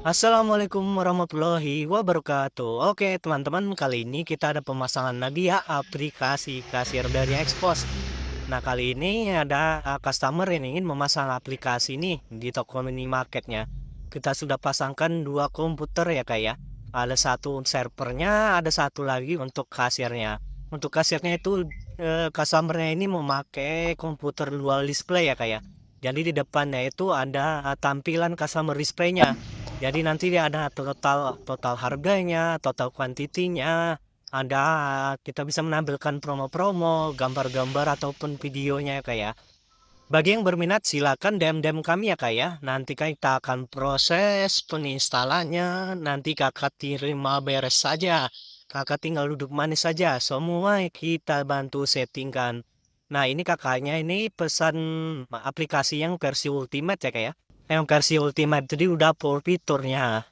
Assalamualaikum warahmatullahi wabarakatuh. Oke, teman-teman, kali ini kita ada pemasangan lagi ya aplikasi kasir dari Expos. Nah, kali ini ada customer yang ingin memasang aplikasi ini di toko minimarketnya. Kita sudah pasangkan dua komputer ya, Kak ya. Ada satu servernya, ada satu lagi untuk kasirnya. Untuk kasirnya itu customernya ini memakai komputer dual display ya, Kak ya. Jadi di depannya itu ada tampilan customer display-nya. Jadi nanti dia ada total total harganya, total kuantitinya, ada kita bisa menampilkan promo-promo, gambar-gambar ataupun videonya ya Kak ya. Bagi yang berminat silakan DM kami ya Kak ya. Nanti kita akan proses penginstalannya, nanti Kakak terima beres saja. Kakak tinggal duduk manis saja, semua kita bantu settingkan. Nah ini kakaknya ini pesan aplikasi yang versi ultimate ya Kak ya. Yang versi ultimate jadi udah full fiturnya.